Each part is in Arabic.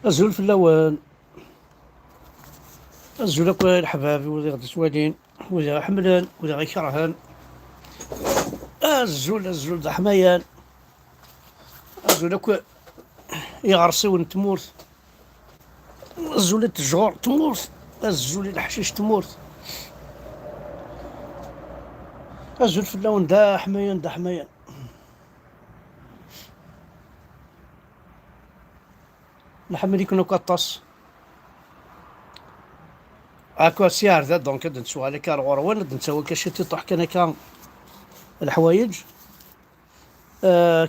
أزول في اللوان، أزول أكوان حبابي وذي غدي سوالين وذي حملان وذي غي كرهان. أزول ذا حميان، أزول أكوان يغرسي تمورت، أزول التجور تمورت، أزول الحشيش تمورت. أزول في اللون دا حميان دا حميان. نحمل يكونوا كطاس هاكا سيار ذا دونك نتسوى على كار غروان نتسوى كشتي طح كان كان الحوايج.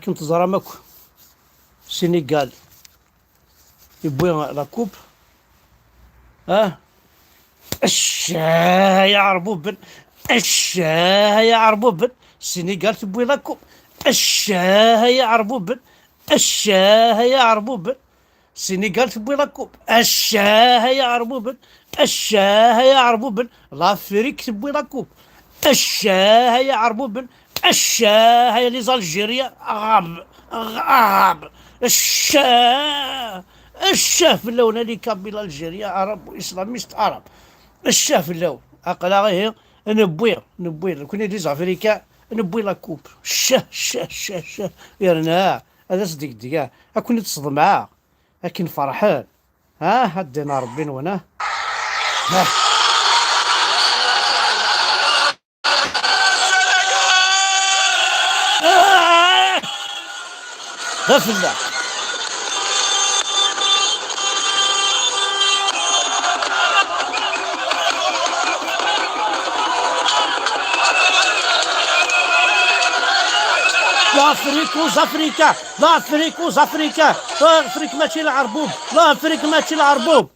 كنت زرا ماكو سينيغال يبوي لا كوب. الشاه يا عربوبن، الشاه يا عربوبن، السينيغال تبوي لا كوب. الشاه يا عربوبن، الشاه يا عربوبن، السينيغال تبوي لا كوب. الشاه يا عربوبن، الشاه يا عربوبن، لافريك تبوي لا كوب. الشاه يا عربوبن، الشاه يا لي زالجيريا غاب غاب. الشاه، الشاه في اللون اللي كابيل الجيريا عرب واسلاميست عرب. الشاه في اللون اقلا غير نبوي لو كنا دي زافريكا نبوي لا كوب. الشاه يا رنا هذا صديق ديكا اكون تصدم معاه لكن فرحان. هدينا ربي وانا غفلة. لافريك وزافريكا، لافريك وزافريكا، لافريك ماشي العربوب، لافريك ماشي العربوب.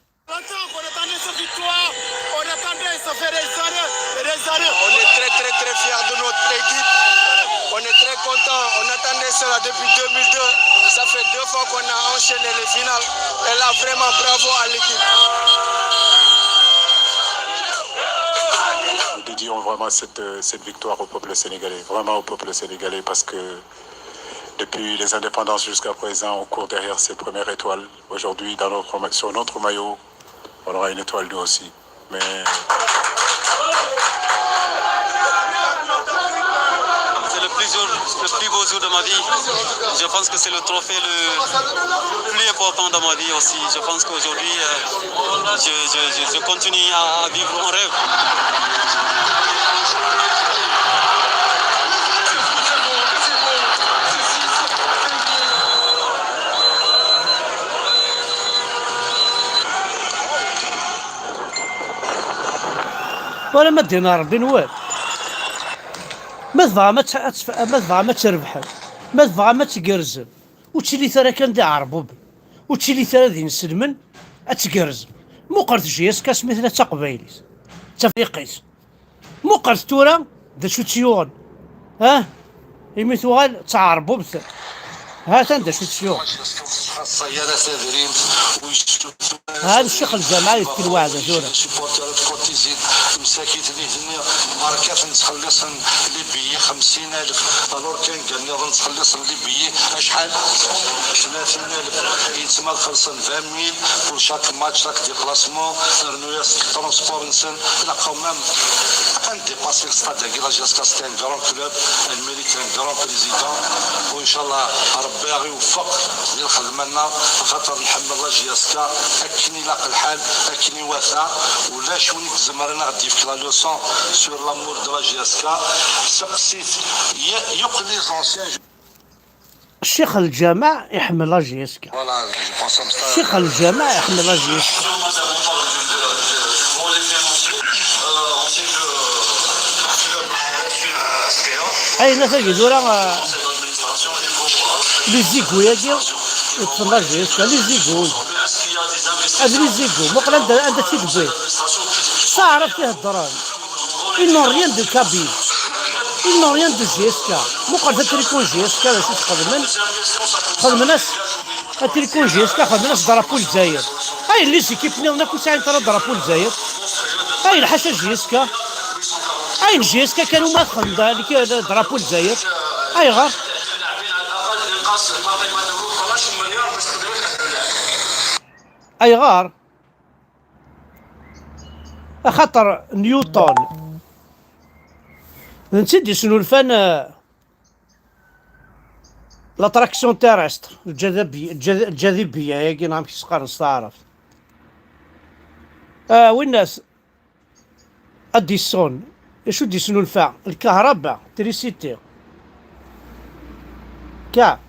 On est très fiers de notre équipe. On est très content. On attendait cela depuis 2002. Ça fait 2 fois qu'on a enchaîné les finales. Et là, vraiment, bravo à l'équipe. Nous dédions vraiment cette victoire au peuple sénégalais. Vraiment au peuple sénégalais parce que depuis les indépendances jusqu'à présent, on court derrière ces premières étoiles. Aujourd'hui, sur notre maillot, on aura une étoile nous aussi. Mais c'est le plus beau jour de ma vie. Je pense que c'est le trophée le plus important de ma vie aussi. Je pense qu'aujourd'hui, je continue à vivre mon rêve. ولا ما دينا ربي نوال. ما تبغى ما تربح، ما تبغى ما تقرز وتشلي ثرا كان دي عربوب وتشلي ثرا دي نسلمن اتقرز. مو قرت جيس كاس مثل تقبيليس تفريقيس مو قرت تورا دا شو تيون. يمثوال تعربو بث دا شو تيون. الصيادة سافرين هذا الشيخ الجماعي في الوعدة زورة تزيد مساكين اللي ماركات نتخلصن اللي بي 50,000 الور كان قال نظن نتخلصن اللي بي شحال 30,000 يتسمى خلصن 20,000 pour chaque match chaque déplacement نرنو ترونسبور نسن لا كومام نديباسي الستاد كيلا جاسكا ستي ان كرون كلوب الميريت ان كرون بريزيدون وان شاء الله ربي يوفق اللي خدمنا خاطر نحمل الله جياسكا اكني لاق الحال اكني وفاء ولا شوني زمرنا غادي في لا لوسون سور لامور دو لا جياسكا سقسيت يقلي زونسيان. الشيخ الجامع يحمل لا جياسكا، الشيخ الجامع يحمل لا جياسكا. اي نفاق دورا لي زيكو ياكي يتفنى جياسكا لي زيكو هذا لي زيكو مقلا عندها تيدبي صارت فيه الضران إنو ريان دو كابيل إنو ريان دو جياسكا مقلا تريكون جياسكا باش خدم ناس تريكون جياسكا خدم ناس درابو الجزائر. هاي اللي سيكيب نيضنا كل ساعة ترى درابو الجزائر. هاي الحاشا جياسكا هاي جياسكا كانوا ما خدم درابو الجزائر. هاي غار أيغار خاطر نيوتن نسيت شنو الفن لاتراكسيون تيرستر الجاذبية هي كي نعم كيسقر نستعرف والناس اديسون شو ديسونو الفا الكهرباء تريسيتي كاع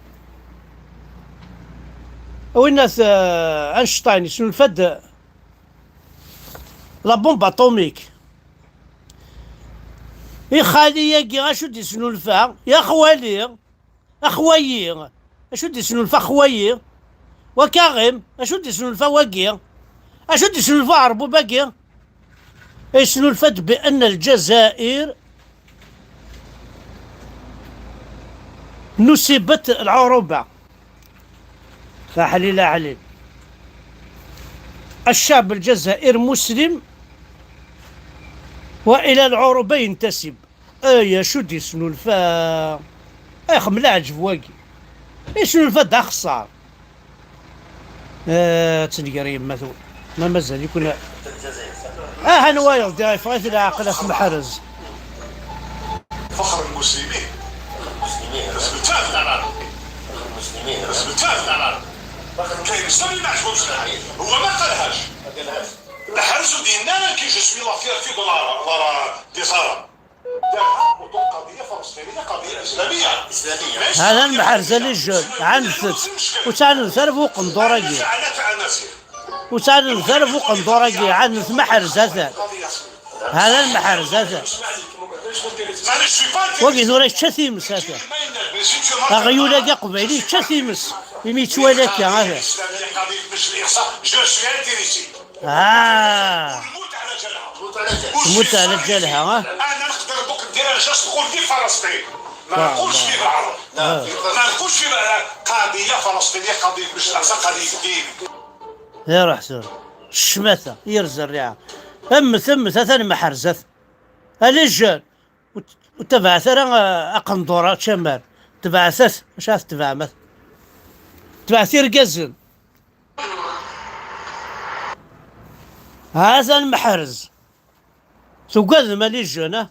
والناس اينشتاين يسونو الفاد لا بومب اتوميك يا خالي يا كي اشو ديسونو الفا يا خوالي اخويي اشو ديسونو الفا خويي وكاغم اشو ديسونو الفا واكي اشو ديسونو الفا عربو باكي يسنو الفت بأن الجزائر نسبت العروبة لا حليل لا حليل الشعب الجزائر مسلم وإلى العروبة ينتسب يا شو دي سنو الفا خملا عجب واقي شنو الفا دا خسار تنقري مثلا ما مازال يكون هنوايا داي فايت العقل في محرز فخر المسلمين الاسلام تاع العرب الاسلام تاع العرب كاين اسلام ما عجبوش هو ما قالهاش الحرز ديالنا كي جو سوي لا فيرتي دولار ديسارا قضيه فلسطينيه قضيه اسلاميه هذا المحرز للجول عنثت وتعنثر فوق ندوراكي وتعنثر فوق ندوراكي عنث محرز هذا المحرز وقي ذولا تشثيمس هذا غيولا كاع قبيلي تشثيمس يميت ولاك هذا موت على جالها انا نقدر دوك ندير جاست نقول في فلسطين ما نقولش في العرب ما نقولش في قضيه فلسطينيه قضيه مش الاقصى قضيه دين يا رحسن الشماثه يرزر الريعه ثم ثاني محرزت الرجال وتبعث راه اقندوره شمال تبعثت شاف تبعث تبعثير قزل هذا المحرز ثقاد مالي الجنة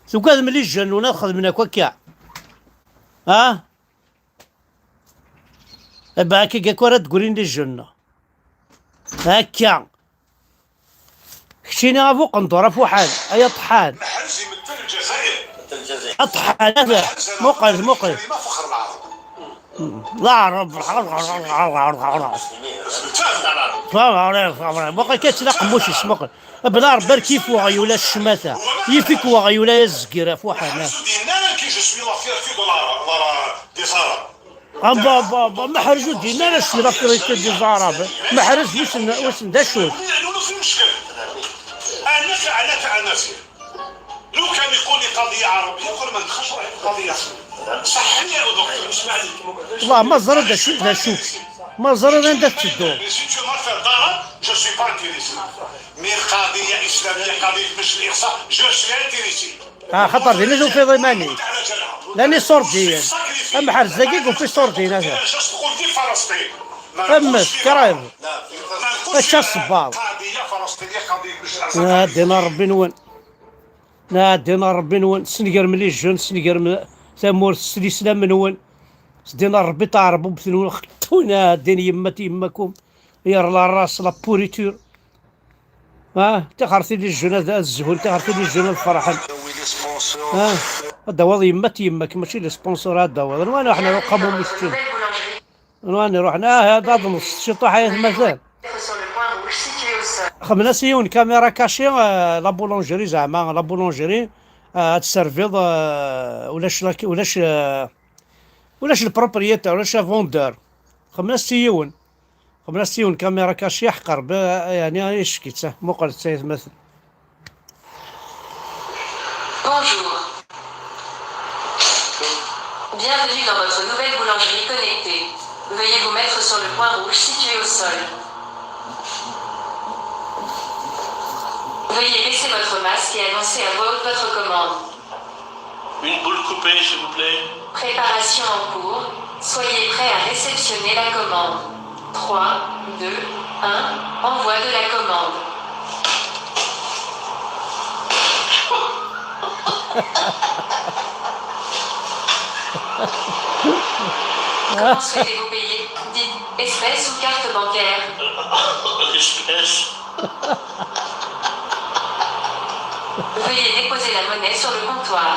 ثقاد مالي الجن وناخذ منك وكاع باكي كاكورا تقولين لي الجنة هكا خشيني غافو قنطورة فوحال اي طحان محرز يمثل الجزائر اطحان هذا مقل ما فخر العرب لا عرب بقى كتلاق موش اسمق بلا ربر كيف وغيولا الشماثة يفيك وغيولا الزكيرة فوحال ديالنا كي جو سوي لا فيرتي دولار ديسارا أبا محرزو دينا لا سيرا في الزعرابة محرز واش دا شوف في مشكل انا تاع نفسي لو كان يقول لي قضيه عربيه يقول ما ندخلش في قضيه صحني يا دكتور اسمع لي والله ما زرد دا شوف ما زرد انت تدور سي تو ما فير ضرر جو سوي با انتيريسي مي قضيه اسلاميه قضيه باش الاقصاء جو سوي انتيريسي خطر دينا جو في ضماني لاني صور ديال اما حرز دقيق وفي صور ديال هذا تقول في فلسطين اما كرايم اش الصباط نادينا ربي نون نادينا ربي نون سنقر ملي الجن سنقر ثمور السلام من ون سدينا ربي تعربوا بثنون خطونا دين يماكم يا راس لا بوريتور تخرتي لي الجن هذا الزهول تخرتي لي الجن الفرحان هذا وضع يماك ماشي لي سبونسور هذا وضع وانا حنا نقابو مسكين وانا رحنا هذا نص شطو حياه مازال خمنا سيون كاميرا كاشي لا بولونجيري زعما لا بولونجيري تسيرفيض ولاش البروبريتير ولاش فوندور خمنا سيون كاميرا كاشي يحقر يعني يشكي مقل تسايس مثل Bonjour. Bienvenue dans votre nouvelle boulangerie connectée. Veuillez vous mettre sur le point rouge situé au sol. Veuillez baisser votre masque et annoncer à voix haute votre commande. Une boule coupée, s'il vous plaît. Préparation en cours. Soyez prêts à réceptionner la commande. 3, 2, 1, envoi de la commande. Comment souhaitez-vous payer? Dites espèce ou carte bancaire? Espèce. Veuillez déposer la monnaie sur le comptoir.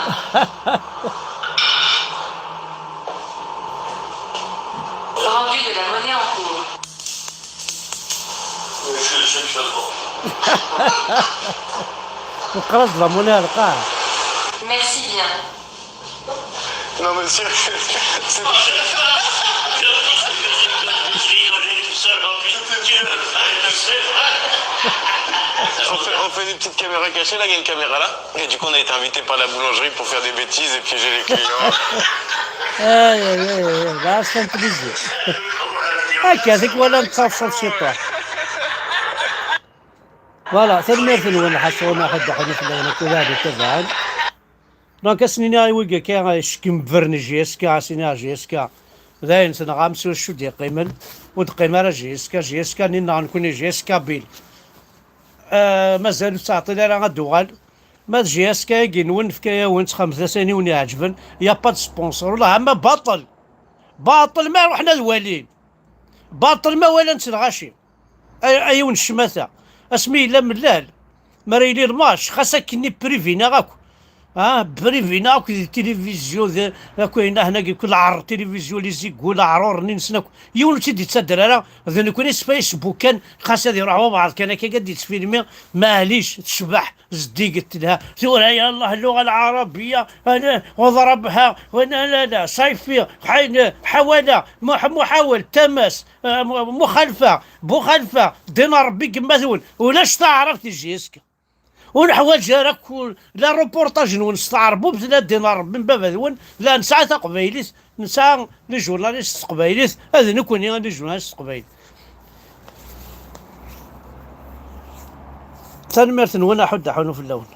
Rendu de la monnaie en cours. Je ne fais pas. وقرص ضمونها القاع. Merci bien. Non, monsieur, c'est On fait des petites caméras cachées, là il y a une caméra là. Et du coup on a été invité par la boulangerie pour faire des bêtises et piéger les clients. لا سنت بزاف. هكا هذيك ولا نتصرف الشيطان. فوالا تنمير وين حصونا حد حدث لنا كذا تبعا. دونك اسنينا ويقا كان شكم برن جيسكا سينا جيسكا. ذاين سنا غامسو شو دي قيمن ودقيمه راه جيسكا نينا نكون جيسكا بيل. مازال تعطي لنا غدوغال ما جيسكا ينون في كايا وانت 5 سنين وني عجبن يا با سبونسور ولا اما باطل ما روحنا الوالين باطل ما ولا نتلغاشي ايون الشماثه اسمي لا ملال مريلي الماتش خاصك كني بريفينا غاكو بريفينا كو التلفزيون كاين هنا كل عر تلفزيون اللي يقول عرور نسناك يون تيدي تصدر انا ذن يكون سبيس بوكان خاص هذه يروحوا بعض كان كي قد تفيلمي معليش تشبح زدي قلت لها تقول يا الله اللغه العربيه انا وضربها وانا لا صيفي حواله محاول تماس مخالفه دينار بيك مثول ولاش تعرف جيسكا ونحواج راك لا روبورتاج ونستعربوا بزاف دينار من باب هذون لا نسعى تقبايليت نسعى لي جورناليست تقبايليت هذا نكوني لي جورناليست تقبايل تنمرت وانا حد حونو في اللون